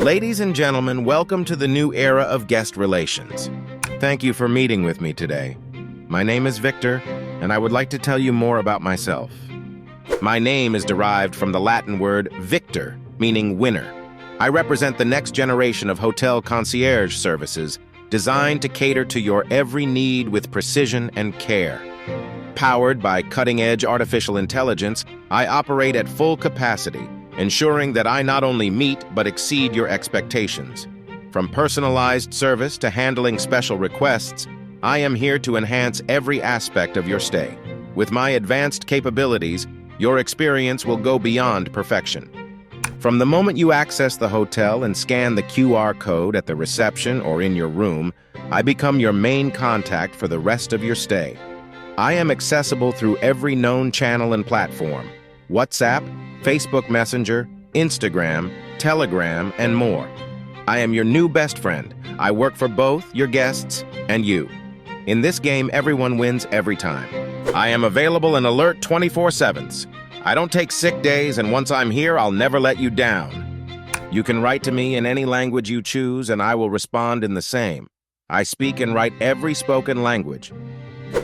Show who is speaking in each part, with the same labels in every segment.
Speaker 1: Ladies and gentlemen, welcome to the new era of guest relations. Thank you for meeting with me today. My name is Victor, and I would like to tell you more about myself. My name is derived from the Latin word victor, meaning winner. I represent the next generation of hotel concierge services designed to cater to your every need with precision and care. Powered by cutting-edge artificial intelligence, I operate at full capacity, ensuring that I not only meet but exceed your expectations. From personalized service to handling special requests, I am here to enhance every aspect of your stay. With my advanced capabilities, your experience will go beyond perfection. From the moment you access the hotel and scan the QR code at the reception or in your room, I become your main contact for the rest of your stay. I am accessible through every known channel and platform: WhatsApp, Facebook Messenger, Instagram, Telegram, and more. I am your new best friend. I work for both your guests and you. In this game, everyone wins every time. I am available and alert 24/7. I don't take sick days, and once I'm here, I'll never let you down. You can write to me in any language you choose, and I will respond in the same. I speak and write every spoken language.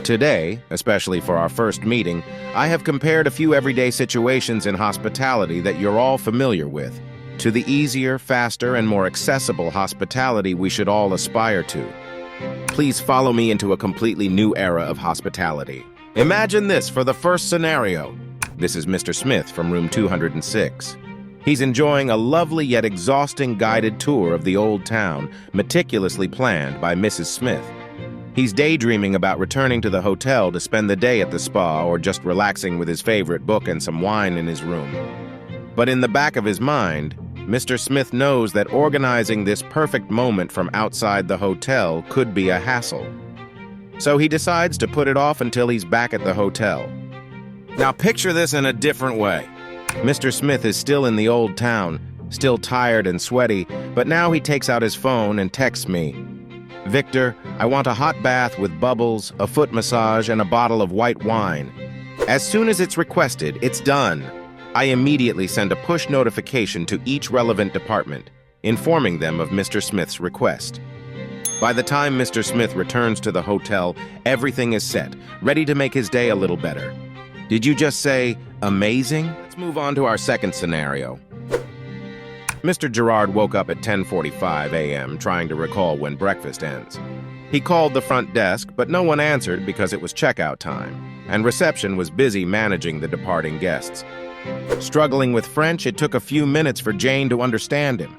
Speaker 1: Today, especially for our first meeting, I have compared a few everyday situations in hospitality that you're all familiar with to the easier, faster, and more accessible hospitality we should all aspire to. Please follow me into a completely new era of hospitality. Imagine this for the first scenario. This is Mr. Smith from room 206. He's enjoying a lovely yet exhausting guided tour of the old town, meticulously planned by Mrs. Smith. He's daydreaming about returning to the hotel to spend the day at the spa or just relaxing with his favorite book and some wine in his room. But in the back of his mind, Mr. Smith knows that organizing this perfect moment from outside the hotel could be a hassle. So he decides to put it off until he's back at the hotel. Now picture this in a different way. Mr. Smith is still in the old town, still tired and sweaty, but now he takes out his phone and texts me, "Victor, I want a hot bath with bubbles, a foot massage, and a bottle of white wine." As soon as it's requested, it's done. I immediately send a push notification to each relevant department, informing them of Mr. Smith's request. By the time Mr. Smith returns to the hotel, everything is set, ready to make his day a little better. Did you just say, amazing? Let's move on to our second scenario. Mr. Gerard woke up at 10:45 a.m. trying to recall when breakfast ends. He called the front desk, but no one answered because it was checkout time, and reception was busy managing the departing guests. Struggling with French, it took a few minutes for Jane to understand him.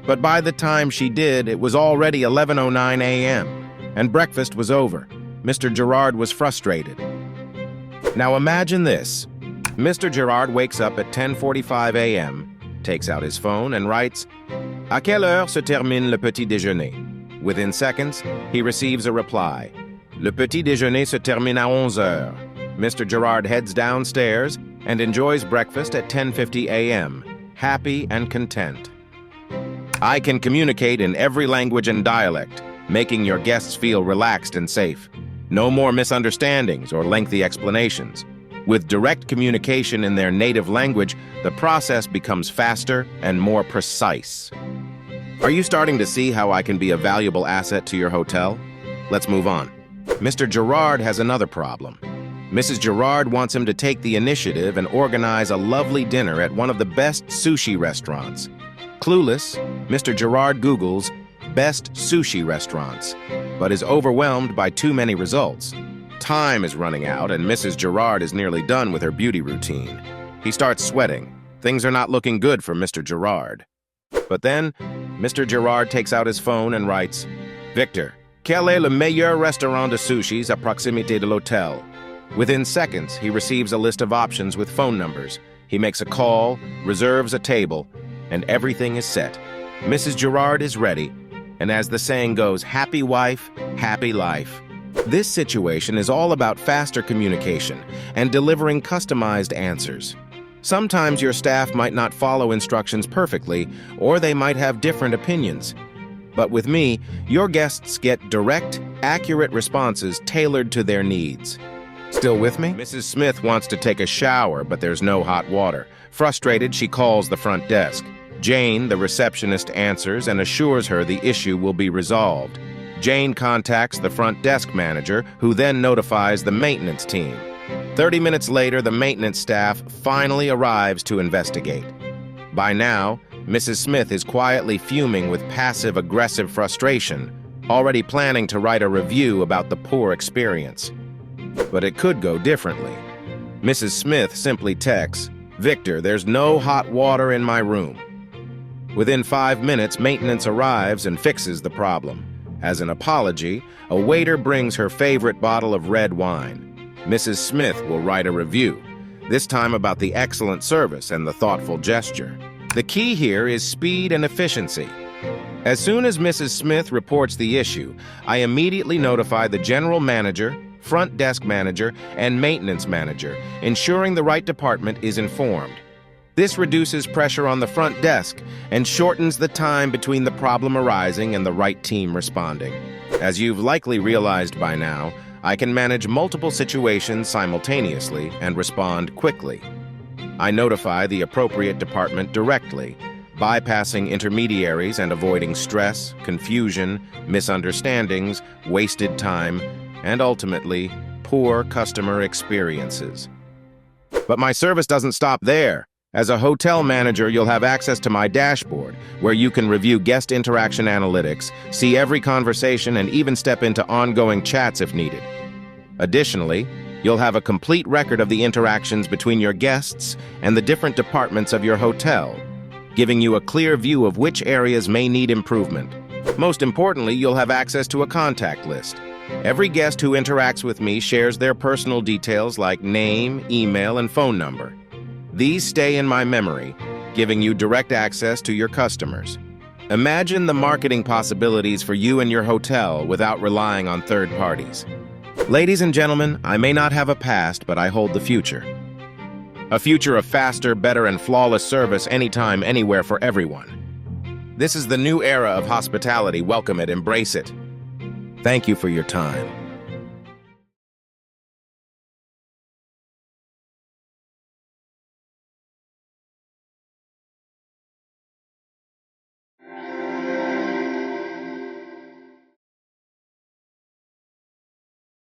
Speaker 1: But by the time she did, it was already 11:09 a.m., and breakfast was over. Mr. Gerard was frustrated. Now imagine this. Mr. Gerard wakes up at 10:45 a.m., takes out his phone and writes, "À quelle heure se termine le petit déjeuner?" Within seconds, he receives a reply, "Le petit déjeuner se termine à 11 heures." Mr. Gerard heads downstairs and enjoys breakfast at 10:50 a.m., happy and content. I can communicate in every language and dialect, making your guests feel relaxed and safe. No more misunderstandings or lengthy explanations. With direct communication in their native language, the process becomes faster and more precise. Are you starting to see how I can be a valuable asset to your hotel? Let's move on. Mr. Gerard has another problem. Mrs. Gerard wants him to take the initiative and organize a lovely dinner at one of the best sushi restaurants. Clueless, Mr. Gerard Googles best sushi restaurants, but is overwhelmed by too many results. Time is running out, and Mrs. Gerard is nearly done with her beauty routine. He starts sweating. Things are not looking good for Mr. Gerard. But then, Mr. Gerard takes out his phone and writes, "Victor, quel est le meilleur restaurant de sushis à proximité de l'hôtel?" Within seconds, he receives a list of options with phone numbers. He makes a call, reserves a table, and everything is set. Mrs. Gerard is ready, and as the saying goes, happy wife, happy life. This situation is all about faster communication and delivering customized answers. Sometimes your staff might not follow instructions perfectly, or they might have different opinions. But with me, your guests get direct, accurate responses tailored to their needs. Still with me? Mrs. Smith wants to take a shower, but there's no hot water. Frustrated, she calls the front desk. Jane, the receptionist, answers and assures her the issue will be resolved. Jane contacts the front desk manager, who then notifies the maintenance team. 30 minutes later, the maintenance staff finally arrives to investigate. By now, Mrs. Smith is quietly fuming with passive-aggressive frustration, already planning to write a review about the poor experience. But it could go differently. Mrs. Smith simply texts, "Victor, there's no hot water in my room." Within 5 minutes, maintenance arrives and fixes the problem. As an apology, a waiter brings her favorite bottle of red wine. Mrs. Smith will write a review, this time about the excellent service and the thoughtful gesture. The key here is speed and efficiency. As soon as Mrs. Smith reports the issue, I immediately notify the general manager, front desk manager, and maintenance manager, ensuring the right department is informed. This reduces pressure on the front desk and shortens the time between the problem arising and the right team responding. As you've likely realized by now, I can manage multiple situations simultaneously and respond quickly. I notify the appropriate department directly, bypassing intermediaries and avoiding stress, confusion, misunderstandings, wasted time, and ultimately, poor customer experiences. But my service doesn't stop there. As a hotel manager, you'll have access to my dashboard, where you can review guest interaction analytics, see every conversation, and even step into ongoing chats if needed. Additionally, you'll have a complete record of the interactions between your guests and the different departments of your hotel, giving you a clear view of which areas may need improvement. Most importantly, you'll have access to a contact list. Every guest who interacts with me shares their personal details like name, email, and phone number. These stay in my memory, giving you direct access to your customers. Imagine the marketing possibilities for you and your hotel without relying on third parties. Ladies and gentlemen, I may not have a past, but I hold the future. A future of faster, better, and flawless service anytime, anywhere for everyone. This is the new era of hospitality. Welcome it, embrace it. Thank you for your time.